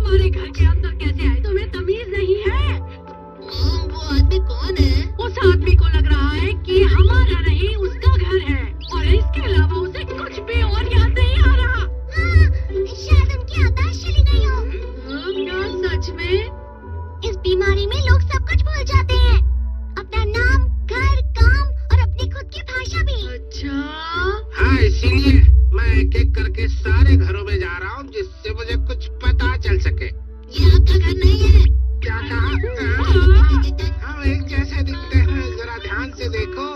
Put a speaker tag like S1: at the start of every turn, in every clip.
S1: हमारे घर के अंदर कैसे आए? तुम्हें तमीज नहीं है?
S2: वो आदमी कौन है?
S1: उस आदमी को लग रहा है कि हमारा नहीं उसका घर है, और इसके अलावा उसे कुछ भी और याद नहीं आ रहा।
S2: शायद उनकी याददाश्त चली गई हो।
S1: क्या सच में?
S2: इस बीमारी में लोग सब कुछ भूल जाते हैं, अपना नाम, घर, काम और अपनी खुद की भाषा भी।
S1: अच्छा।
S3: हाँ, इसीलिए मैं एक एक करके सारे घरों में जा रहा हूँ, जिससे मुझे कुछ पता चल सके।
S2: ये आपका घर नहीं है।
S3: क्या कहा? हम एक जैसे दिखते हैं, जरा ध्यान से देखो।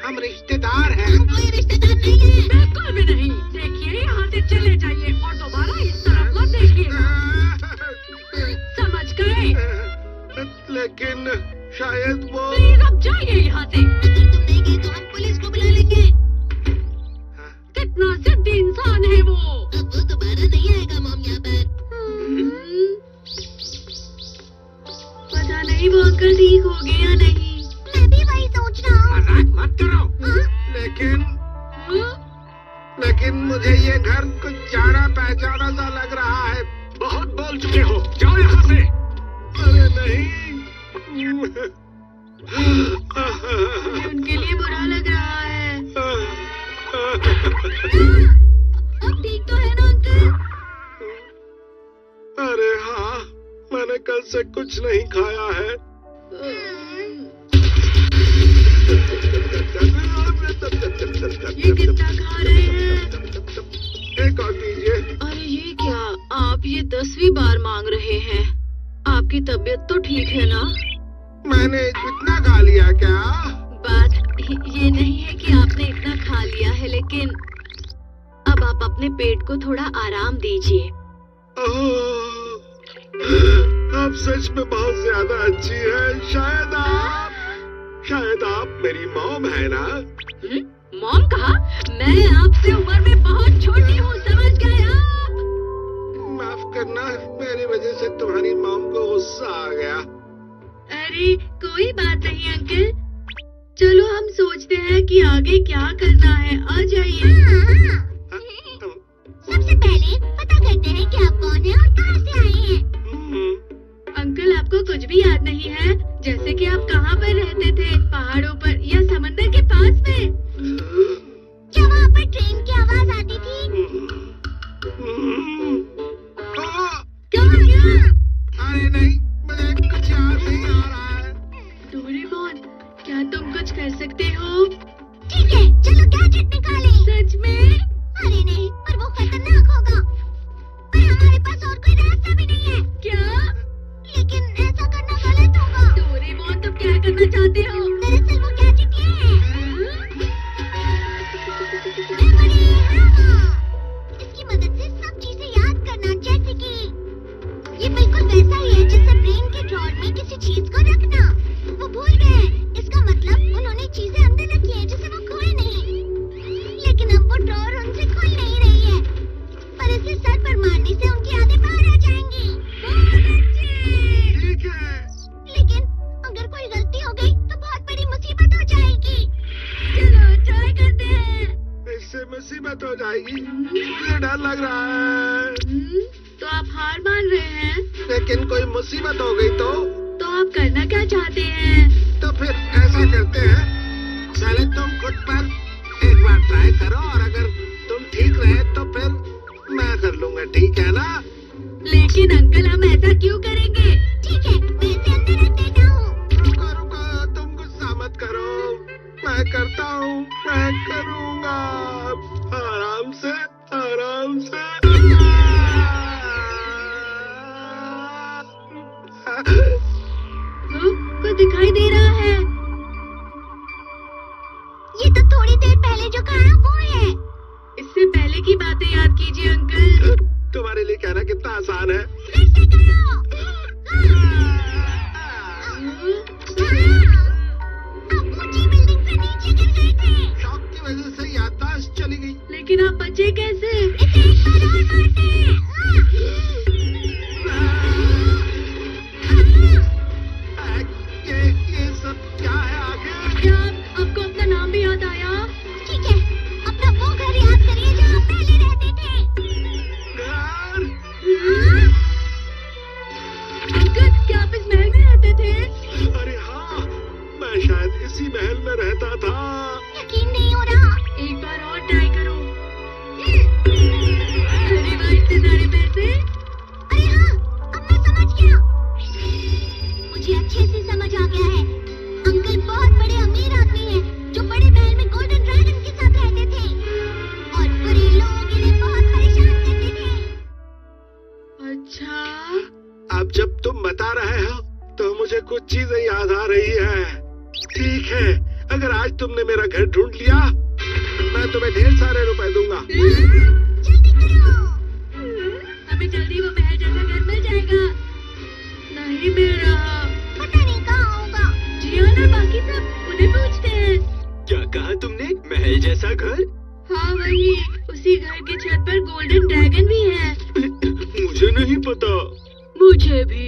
S3: हम रिश्तेदार हैं।
S2: हम कोई रिश्तेदार नहीं है।
S1: बिल्कुल भी नहीं। देखिए, यहाँ से चले जाइए और दोबारा इस तरफ मत देखिएगा। समझ गए?
S3: लेकिन शायद वो
S1: प्लीज अब जाइए यहाँ से।
S2: अगर तुम नहीं गए तो हम पुलिस को बुला लेंगे।
S1: कितना जिद्दी इंसान है वो।
S2: अब वो दोबारा नहीं आएगा मॉम यहाँ पर।
S1: पता नहीं वो अंकल ठीक हो गए या नहीं।
S2: मैं भी वही सोच रहा हूँ।
S3: मजाक मत करो। लेकिन मुझे ये घर कुछ जाना पहचाना सा लग रहा है। बहुत बोल चुके हो, जाओ यहाँ से। अरे नहीं।
S1: उनके लिए बुरा लग रहा है। अब ठीक तो है ना अंकल?
S3: अरे हाँ, मैंने कल से कुछ नहीं खाया है।
S1: ये कितना खा रहे हैं?
S3: एक और दीजिए।
S1: अरे ये क्या, आप ये 10वीं बार मांग रहे हैं? आपकी तबीयत तो ठीक है ना?
S3: मैंने इतना खा लिया क्या?
S1: बात ये नहीं है कि आपने इतना खा लिया है, लेकिन अब आप अपने पेट को थोड़ा आराम दीजिए।
S3: आप सच में बहुत ज्यादा अच्छी है। शायद आप मेरी मॉम है ना?
S1: मॉम कहा? मैं आपसे उम्र में बहुत छोटी हूँ, समझ गए आप?
S3: माफ करना, मेरी वजह से तुम्हारी मॉम को गुस्सा आ गया।
S1: अरे कोई बात नहीं अंकल, चलो हम सोचते हैं कि आगे क्या करना है। आ जाइए।
S2: सबसे पहले पता करते हैं कि आप कौन हैं और कहाँ से आए हैं।
S1: अंकल आपको कुछ भी याद नहीं है? जैसे कि आप कहाँ पर रहते थे, पहाड़ों पर या समंदर के पास में?
S2: क्या वहाँ पर ट्रेन की आवाज आती थी?
S1: क्या हो गया?
S3: अरे नहीं, मुझे कुछ याद नहीं आ रहा है।
S1: डोरेमोन, क्या तुम कुछ कर सकते हो?
S2: ठीक है, चलो गैजेट निकालें।
S1: सच में?
S2: अरे नहीं, पर वो खतरनाक होगा। पर हमारे पास और कोई रास्ता भी नहीं है।
S1: क्या?
S2: लेकिन ऐसा करना गलत होगा।
S1: डोरेमोन, तुम क्या करना चाहते हो?
S2: दरअसल वो गैजेट ये है। Memory hammer. इसकी मदद से सब चीजें याद करना, जैसे कि ये बिल्कुल वैसा ही है जैसे ब्रेन के ड्रॉर में किसी चीज को रखना। वो भूल गए, इसका मतलब उन्होंने चीजें अंदर रखी है जिसे वो खोए नहीं। लेकिन अब वो ड्रॉर उनसे खुल नहीं रही है, पर इसे सर पर मारने से उनकी यादें बाहर आ जाएंगी।
S3: ठीक है।
S2: लेकिन अगर कोई गलती हो गई तो बहुत बड़ी मुसीबत हो जाएगी।
S1: चलो ट्राई करते हैं।
S3: इससे मुसीबत हो जाएगी, मुझे डर लग रहा है।
S1: तो आप हार मान रहे हैं?
S3: लेकिन कोई मुसीबत हो गई तो
S1: आप करना क्या चाहते हैं?
S3: तो फिर ऐसा करते हैं, पहले तुम खुद पर एक बार ट्राई करो, और अगर तुम ठीक रहे तो फिर मैं कर लूंगा, ठीक है ना?
S1: लेकिन अंकल, हम ऐसा क्यों करेंगे?
S2: ठीक है, मैं इसे अंदर रख देता हूँ।
S3: रुको, तुम गुस्सा मत करो। मैं करता हूँ, मैं करूँगा। आराम से, आराम से।
S1: कुछ दिखाई दे रहा है।
S2: ये तो थोड़ी देर पहले जो कहा वो है।
S1: इससे पहले की बातें याद कीजिए अंकल।
S3: तुम्हारे लिए कहना कितना आसान है।
S2: फिर से करो। आप ऊंची बिल्डिंग से नीचे गिर गए थे।
S3: शॉक की वजह से याददाश्त चली गई।
S1: लेकिन आप बचे कैसे?
S2: इसे एक बार और मारते हैं।
S3: ये सब क्या है आगे?
S1: क्या आपको अपना नाम भी याद आया?
S2: ठीक है, अपना वो घर याद करिए जहाँ पहले रहते थे।
S3: घर? था।
S2: यकीन नहीं हो रहा।
S1: एक बार और ट्राई करो। अरे वाह, इतने सारे पैसे।
S2: अरे हाँ, अब मैं समझ गया। मुझे अच्छे से समझ आ गया है। अंकल बहुत बड़े अमीर आदमी हैं, जो बड़े महल में गोल्डन ड्रैगन के साथ रहते थे और बुरे लोगों के लिए बहुत परेशान करते थे।
S1: अच्छा,
S3: अब जब तुम बता रहे हो तो मुझे कुछ चीजें याद आ रही है। ठीक है, अगर आज तुमने मेरा घर ढूंढ लिया, मैं तुम्हें ढेर सारे रुपए दूंगा।
S2: जल्दी करो।
S1: हमें जल्दी वो महल जैसा घर मिल जाएगा। नहीं मिल रहा।
S2: पता नहीं कहाँ होगा।
S1: जियाना, बाकी सब उन्हें पूछते हैं।
S4: क्या कहा तुमने? महल जैसा घर?
S1: हाँ वही, उसी घर के छत पर गोल्डन ड्रैगन भी है।
S4: मुझे नहीं पता।
S1: मुझे भी।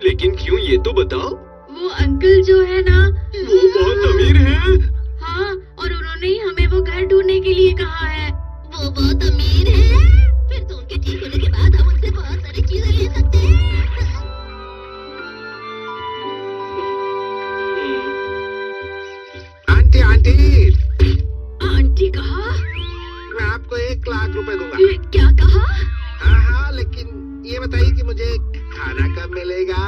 S4: लेकिन क्यों, ये तो बताओ।
S1: वो अंकल जो है ना,
S4: वो बहुत अमीर हैं।
S1: हाँ, और उन्होंने ही हमें वो घर ढूंढने के लिए कहा है।
S2: वो बहुत अमीर है। फिर तो उनके ठीक होने के बाद हम उनसे बहुत सारी चीजें ले सकते हैं।
S3: आंटी आंटी,
S1: आंटी कहा?
S3: मैं आपको 1 लाख रुपए दूंगा।
S1: ये क्या कहा?
S3: हाँ, लेकिन ये बताइए कि मुझे खाना कब मिलेगा?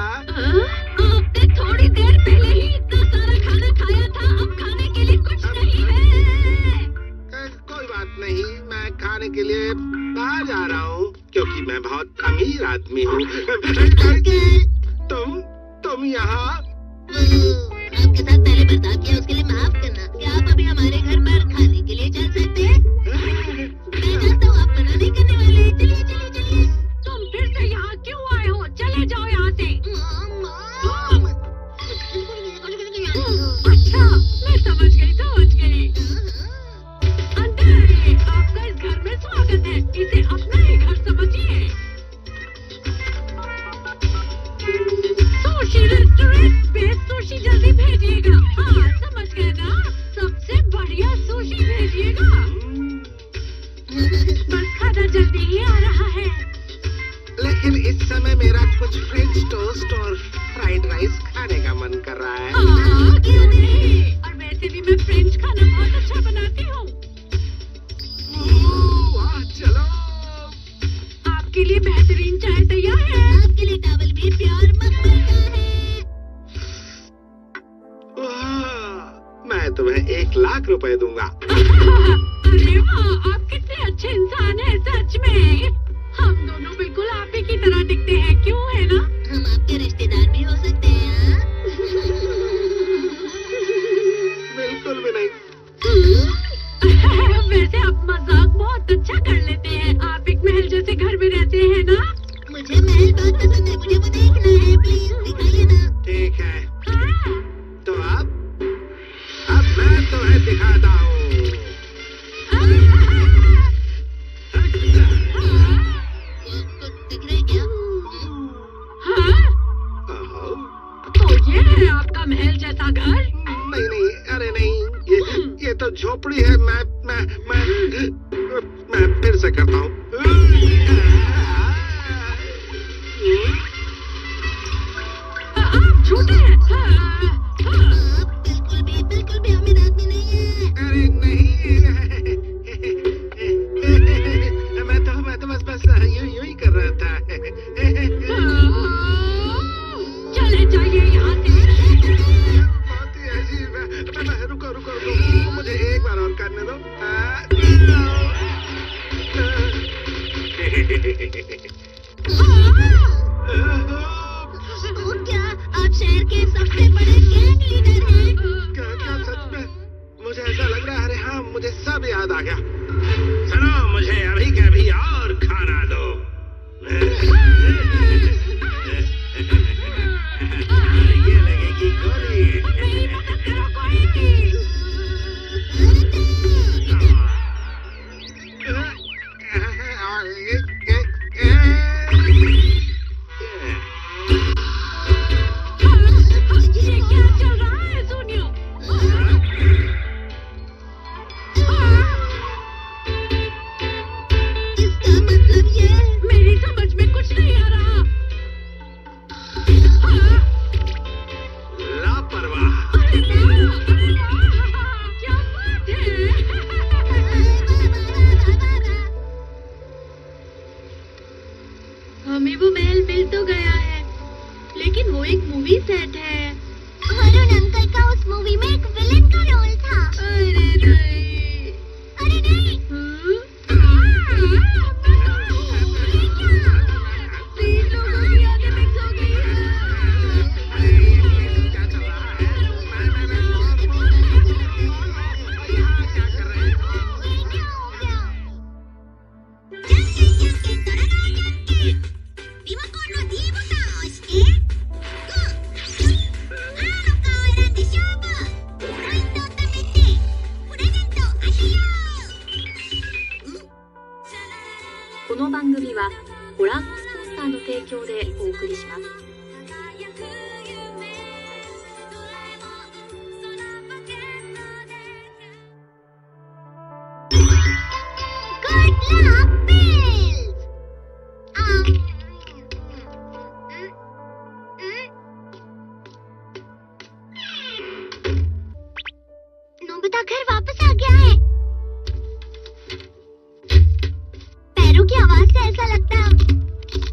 S1: आपने थोड़ी देर पहले ही इतना सारा खाना खाया था, अब खाने के लिए कुछ नहीं है।
S3: कोई बात नहीं, मैं खाने के लिए बाहर जा रहा हूँ, क्योंकि मैं बहुत अमीर आदमी हूँ। तुम यहाँ?
S2: आपके साथ पहले बर्ताव किया, उसके लिए माफ करना। क्या आप अभी हमारे घर पर खाने के लिए चल सकते हैं? मैं जानता हूँ आप मना नहीं करने वाले। चलिए चलिए चलिए।
S1: तुम फिर से यहाँ क्यों आए हो? चले जाओ यहाँ से। अच्छा, मैं समझ गई। अंदर आइए, आपका इस घर में स्वागत है। इसे अपना ही घर समझिए। सुशी रेस्टोरेंट पे सुशी जल्दी भेजिएगा। हाँ, समझ गए ना? सबसे बढ़िया सुशी भेजिएगा। बस खाना जल्दी ही आ रहा है।
S3: लेकिन इस समय मेरा कुछ फ्रेंच टोस्ट और फ्राइड राइस खाने का मन कर रहा है।
S1: हाँ, क्यों नहीं? और वैसे भी मैं फ्रेंच खाना बहुत अच्छा बनाती हूँ।
S3: वाह, चलो।
S1: आपके लिए बेहतरीन चाय तैयार है।
S2: आपके लिए टावल भी प्यार मखमल का है।
S3: मैं तुम्हें 1 लाख रुपए दूंगा।
S1: अरे वाह, आप कितने अच्छे इंसान हैं, सच में। हम दोनों बिल्कुल आप ही की तरह दिखते हैं, क्यों है ना?
S2: हम आपके रिश्तेदार भी हो सकते हैं। हाँ?
S3: बिल्कुल भी नहीं।
S1: वैसे आप मजाक बहुत अच्छा कर लेते हैं। आप एक महल जैसे घर में रहते हैं ना?
S2: मुझे महल बहुत पसंद है, मुझे वो देखना है। प्लीज दिखाइए ना।
S3: ठीक है,
S1: हाँ।
S3: तो अब मैं तुम्हें दिखाता हूँ।
S2: दिख रहा है क्या?
S1: हाँ? तो ये है आपका महल जैसा घर?
S3: नहीं, अरे नहीं, ये तो झोपड़ी है। मैं फिर से करता हूँ।
S1: आप झूठे हैं।
S2: आप बिल्कुल भी अमीर आदमी नहीं है।
S3: अरे नहीं, मैं तो बस यूं ही कर रहा था।
S1: चले जाइए यहाँ से।
S3: बहुत ही अजीब है। रुको, मुझे एक बार और करने दो।
S2: तो क्या आप शहर के सबसे बड़े गैंग लीडर हैं?
S3: क्या सच में? मुझे ऐसा लग रहा है। अरे हाँ, मुझे सब याद आ गया। सुनो, मुझे अभी के अभी और खाना दो। ये लगेगी गोली।
S1: मेरी मदद करो कोई। ये क्या चल रहा है? सुनियो। वो महल मिल तो गया है, लेकिन वो एक मूवी सेट है।
S2: वरुण अंकल का उस मूवी में एक विलेन का रोल था।
S1: अरे नहीं।
S2: अरे नहीं।
S1: तीन लोगों की आंखें मिक्स हो गई है।
S3: क्या चल रहा है? यहाँ क्या कर रहे हो?
S5: この番組はご覧のスポンサーの提供でお送りします。
S2: नोबिता घर वापस आ गया है। पैरों की आवाज से ऐसा लगता है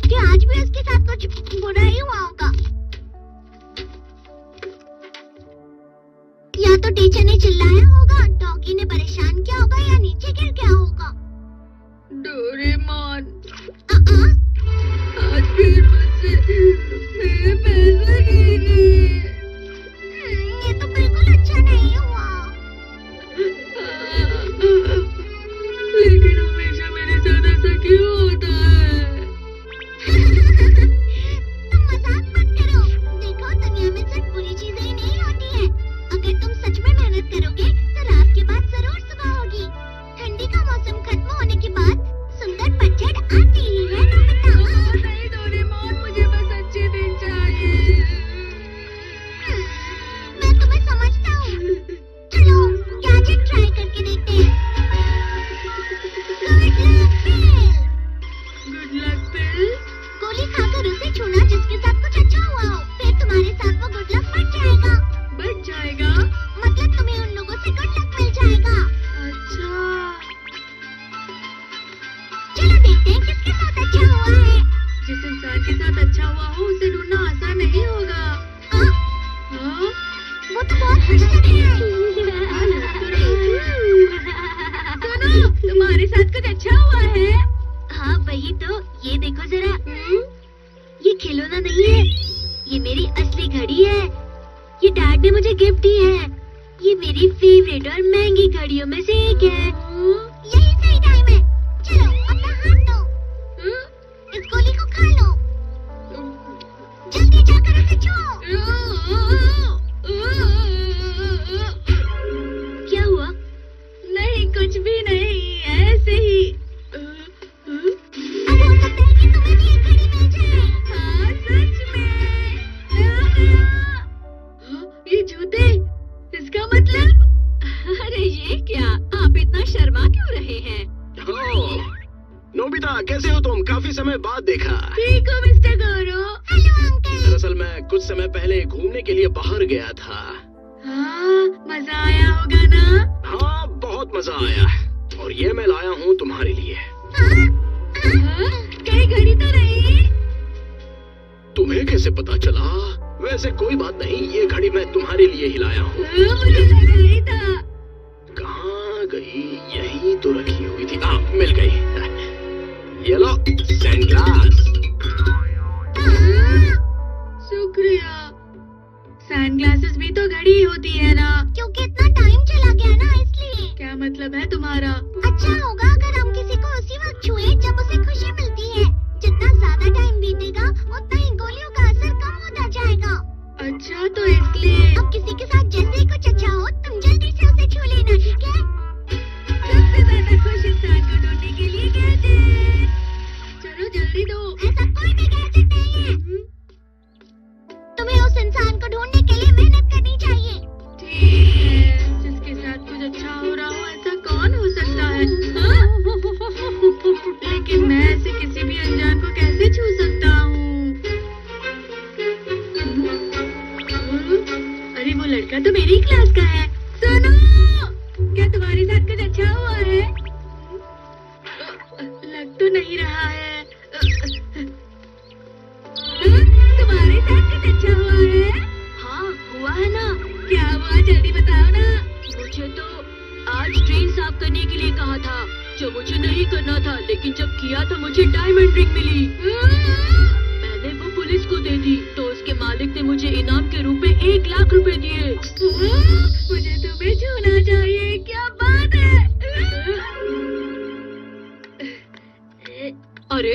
S2: कि आज भी उसके साथ कुछ बुरा ही हुआ होगा। या तो टीचर ने चिल्लाया होगा, डॉगी ने परेशान किया होगा, या नीचे गिर गया होगा।
S1: डोरेमोन, आज फिर मुझसे मेरे पैसे नहीं लिए।
S2: ये तो बिल्कुल अच्छा नहीं हुआ।
S1: लेकिन हमेशा मेरे साथ ऐसा क्यों होता है?
S2: तुम मजाक मत करो। देखो, दुनिया में सिर्फ बुरी चीजें ही नहीं होती हैं। अगर तुम सच में मेहनत करोगे तो रात के बाद जरूर सुबह होगी। ठंडी का मौसम खत्म होने के बाद सुंदर पतझड़ आती ही है।
S1: नहीं डोरेमोन, मुझे बस अच्छे दिन चाहिए।
S2: मैं तुम्हें समझता हूँ। चलो गैजेट ट्राई करके देखते हैं।
S1: गुड लक पिल।
S2: गोली खाकर उसे छूना जिसके साथ कुछ अच्छा हुआ हो, फिर तुम्हारे साथ वो गुड लक बच जाएगा।
S1: बच जाएगा?
S2: मतलब तुम्हें उन लोगों से गुड लक मिल जाएगा।
S1: अच्छा,
S2: चलो देखते हैं किसके साथ अच्छा हुआ है।
S1: जिस इंसान के साथ अच्छा हुआ हो उसे ढूंढना आसान नहीं होगा। हाँ?
S2: वो तो बहुत खुश लग रहा है।
S1: सुनो, तुम्हारे साथ कुछ अच्छा हुआ है?
S2: हाँ वही तो। ये देखो जरा। ये खिलौना नहीं है, ये मेरी असली घड़ी है। ये डैड ने मुझे गिफ्ट दी है। ये मेरी फेवरेट और महंगी घड़ियों में से एक है। यही सही टाइम है। चलो अपना हाथ दो। इस गोली को खा लो। जल्दी जाकर उसे छुओ। क्या हुआ?
S1: नहीं, कुछ भी नहीं, ऐसे ही।
S2: अब हो सकता है कि तुम्हें भी एक घड़ी मिल जाए।
S1: हाँ, सच में। ये जूते, इसका मतलब? अरे ये क्या, आप इतना शर्मा क्यों रहे हैं?
S4: नोबिता, कैसे हो तुम? काफी समय बाद देखा।
S1: ठीक हो मिस्टर गौरव?
S2: Hello uncle.
S4: दरअसल मैं कुछ समय पहले घूमने के लिए बाहर गया था।
S1: हाँ, मजा आया होगा ना?
S4: हाँ, बहुत मजा आया। और ये मैं लाया हूँ तुम्हारे लिए।
S1: हाँ? कहीं घड़ी तो नहीं?
S4: तुम्हें कैसे पता चला? वैसे कोई बात नहीं, ये घड़ी मैं तुम्हारे लिए ही लाया हूँ।
S1: मुझे लग नहीं था।
S4: कहाँ गई? यही तो रखी हुई थी। मिल गई। ये लो, सनग्लास।
S1: शुक्रिया। सनग्लासेस भी तो घड़ी होती है ना?
S2: क्योंकि इतना टाइम चला गया ना, इसलिए।
S1: क्या मतलब है तुम्हारा?
S2: अच्छा होगा अगर हम किसी को उसी वक्त छुए जब उसे खुशी मिलती है। जितना ज्यादा टाइम बीतेगा उतना ही गोलियों का असर कम होता जाएगा।
S1: अच्छा, तो इसलिए
S2: अब किसी के साथ जैसे ही कुछ अच्छा हो तुम जल्दी से उसे छू लेना, ठीक है?
S1: सबसे ज्यादा खुश इंसान को ढूंढने के लिए गैजेट। चलो जल्दी दो।
S2: ऐसा कोई भी गैजेट नहीं है। तुम्हें उस इंसान को ढूंढने के लिए मेहनत करनी चाहिए।
S1: ठीक है, जिसके साथ कुछ अच्छा हो रहा हो, ऐसा कौन हो सकता है? हाँ? लेकिन मैं ऐसे किसी भी अनजान को कैसे छू सकता हूँ? अरे वो लड़का तो मेरी क्लास का है। सुनो, क्या तुम्हारे साथ कुछ अच्छा हुआ है? लग तो नहीं रहा है। बहुत अच्छा हुआ है।
S5: हाँ हुआ है ना।
S1: क्या हुआ जल्दी बताओ ना।
S5: मुझे तो आज ट्रेन साफ करने के लिए कहा था, जो मुझे नहीं करना था, लेकिन जब किया तो मुझे डायमंड रिंग मिली। मैंने वो पुलिस को दे दी तो उसके मालिक ने मुझे इनाम के रूप में 1 लाख रुपए दिए।
S1: मुझे तुम्हें छूना चाहिए, क्या बात है।
S5: अरे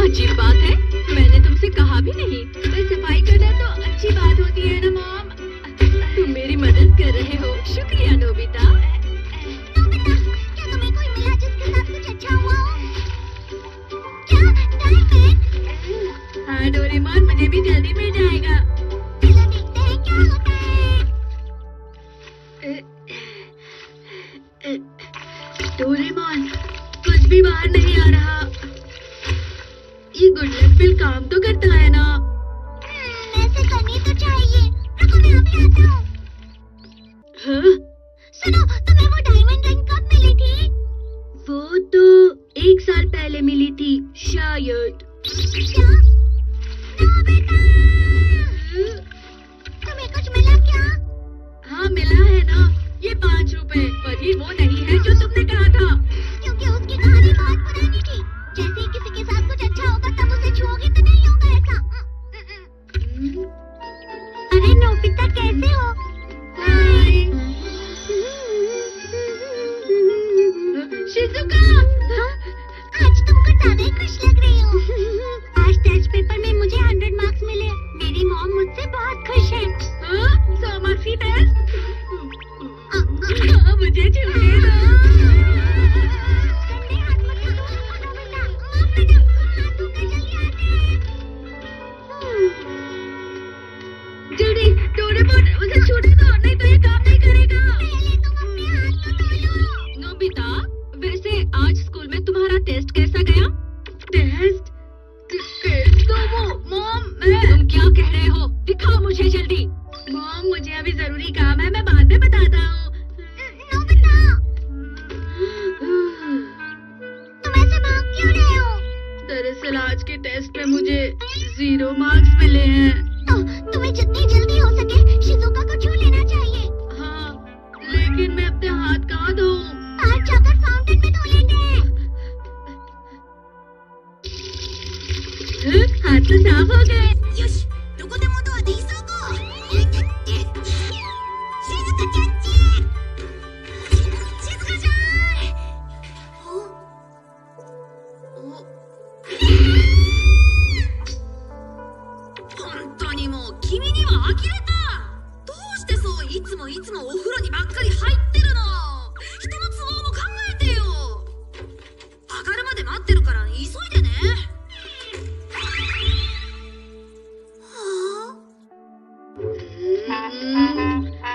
S5: अजीब बात है, मैंने तुमसे कहा भी नहीं।
S1: पर सफाई करना तो अच्छी बात होती है ना मॉम।
S5: तुम मेरी मदद कर रहे हो, शुक्रिया नोबिता।
S2: नोबिता, क्या तुम्हें कोई मिला जिसके साथ कुछ अच्छा हुआ हो? क्या डायमंड?
S1: हाँ डोरेमोन, मुझे भी जल्दी मिल जाएगा।
S2: चलो देखते हैं क्या होता है।
S1: डोरेमोन, कुछ भी बाहर नहीं आ रहा। ये गुड लक पिल काम तो करता है ना?
S2: ऐसे करनी तो चाहिए। रुको मैं अभी आता हूँ।
S1: हाँ?
S2: सुनो, तुम्हें वो डायमंड रिंग कब मिली थी?
S1: वो तो 1 साल पहले मिली थी शायद।
S2: क्या? नोबिता! तुम्हें कुछ मिला क्या?
S1: हाँ मिला है ना, ये 5 रुपए। पर ये वो नहीं है जो तुमने कहा था।
S2: क्योंकि उसकी कहानी बहुत पुरानी थी। जैसे ही किसी के साथ कुछ अच्छा होगा तब उसे छुओगे तो नहीं होगा ऐसा। अरे नोबिता, कैसे हो?
S1: हाय। शिजुका!
S2: आज तुम कुछ ज्यादा ही खुश लग रही हो। आज टेस्ट पेपर में मुझे 100 मार्क्स मिले। मेरी मॉम मुझसे बहुत खुश है।
S1: 100 मार्क्स की टेस्ट? मुझे छूने दो।
S2: गंदे हाथ मत लगाओ, नोबिता। माफ करना, हाथ धोकर जल्दी आते हैं।
S1: जल्दी डोरेमोन, उसे छूने दो, नहीं तो ये काम नहीं करेगा।
S2: पहले तुम अपने हाथ तो धो लो।
S5: नोबिता, वैसे आज स्कूल में तुम्हारा टेस्ट कैसा गया?
S1: टेस्ट? तो वो मॉम,
S5: तुम क्या कह रहे हो? दिखाओ मुझे जल्दी।
S1: मॉम मुझे अभी जरूरी काम है, मैं बाद में बताता हूँ।
S2: नोबिता, तुम ऐसे भाग क्यों रहे हो?
S1: दरअसल आज के टेस्ट में मुझे 0 मार्क्स मिले हैं।
S2: तो तुम्हें जितनी जल्दी हो सके शिजुका को छू लेना चाहिए।
S1: हाँ, लेकिन मैं अपने हाथ कहाँ धोऊं?
S2: आज जाकर फाउंटेन में धो लेंगे।
S1: हाथ तो साफ हो गए।
S2: よし、どこでもドアで急ごう。静かちゃんち。静かちゃん。本当にもう君には呆れた。どうしてそういつもお風呂にばっかり入ってるの。人の都合も考えてよ。上がるまで待ってるから急いでね。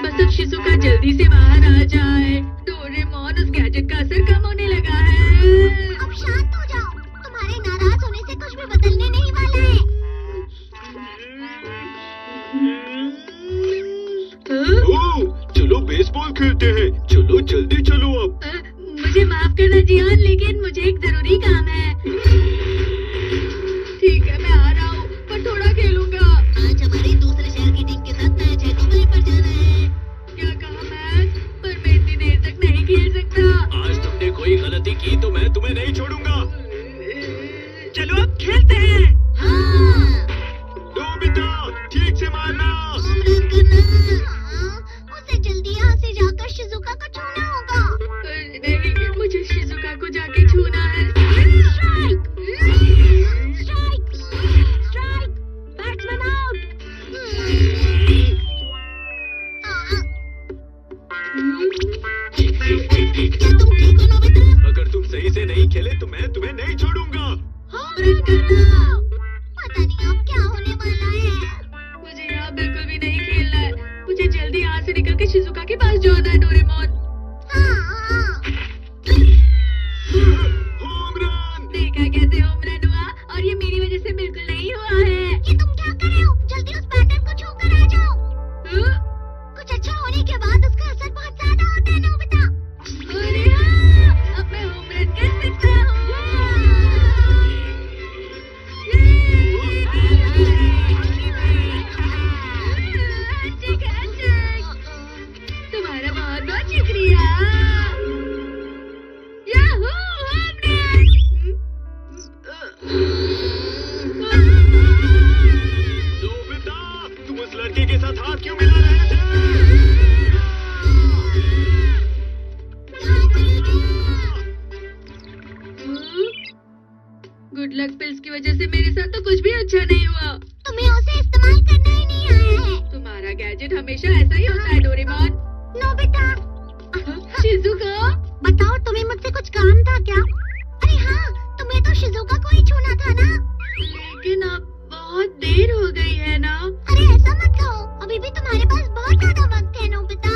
S1: बस अब शिजुका जल्दी से बाहर आ जाए। डोरेमोन, उस गैजेट का असर कम होने लगा है।
S2: अब शांत हो जाओ। तुम्हारे नाराज होने से कुछ भी बदलने नहीं वाला है।
S3: चलो बेसबॉल खेलते हैं। चलो जल्दी चलो अब।
S1: मुझे माफ करना जियान, लेकिन मुझे एक जरूरी काम है। ठीक है, मैं आ रहा हूँ, पर थोड़ा खेलूंगा।
S2: आज हमारे दूसरे शहर की टीम के साथ मैच है, तो वहीं पर जाना है।
S1: क्या कहा मैच? पर मैं इतनी देर तक नहीं खेल सकता।
S4: आज तुमने कोई गलती की तो मैं तुम्हें नहीं छोड़ूंगा।
S1: चलो अब खेलते हैं।
S2: हाँ,
S3: नोबिता, ठीक से मारना।
S2: होम रन करना। उसे जल्दी यहाँ से जाकर शिजुका को छूना होगा।
S1: नहीं, मुझे शिजुका को जाके छूना है। देर हो गई है ना।
S2: अरे ऐसा मत कहो, अभी भी तुम्हारे पास बहुत ज्यादा वक्त है नोबिता।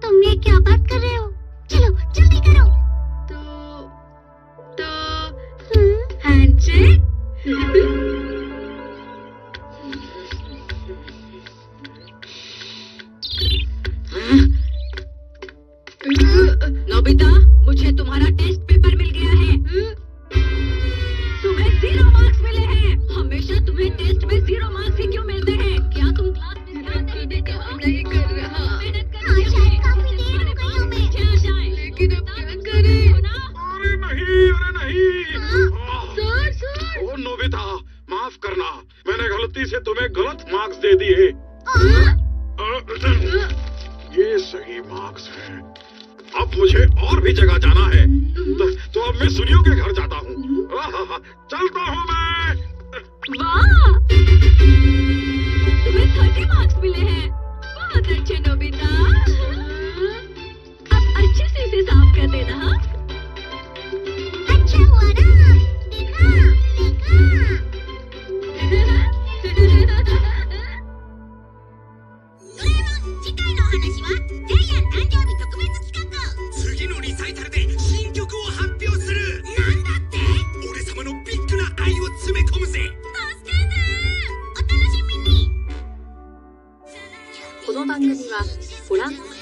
S2: तुम ये क्या बात कर रहे हो? चलो जल्दी करो।
S1: तो हैंडशेक।
S5: नोबिता, मुझे तुम्हारा टेस्ट पेपर मिल गया है। तुम्हें 0 मार्क्स मिले हैं। हमेशा तुम्हें टेस्ट में 0 मार्क्स ही क्यों मिलते हैं? क्या तुम क्लास में ध्यान नहीं देते हो?
S1: नहीं कर रहा।
S2: हाँ, शायद काफी देर हो गई हमें।
S5: पीछे आ जाए।
S1: लेकिन अब क्या करें?
S3: अरे नहीं।
S1: सर।
S3: ओ नोबिता, माफ करना, मैंने गलती से तुम्हें गलत मार्क्स दे दिए। ये सही मार्क्स हैं। अब मुझे और भी जगह जाना है, तो अब मैं सुनियो के घर जाता हूँ। चलता हूँ मैं।
S5: वाह, तुम्हें 30 मार्क्स मिले हैं। बहुत अच्छे नोबिता। अब अच्छे से इसे साफ कर देना। हाँ?
S2: अच्छा हुआ ना, देखा। 次回のお話はジャイアン誕生日特別企画。
S6: 次のリサイタルで新曲を発表する。
S2: なんだって？
S6: 俺様のビッグな愛を詰め込むぜ。
S2: 助けて！お楽しみに。
S5: この番組はご覧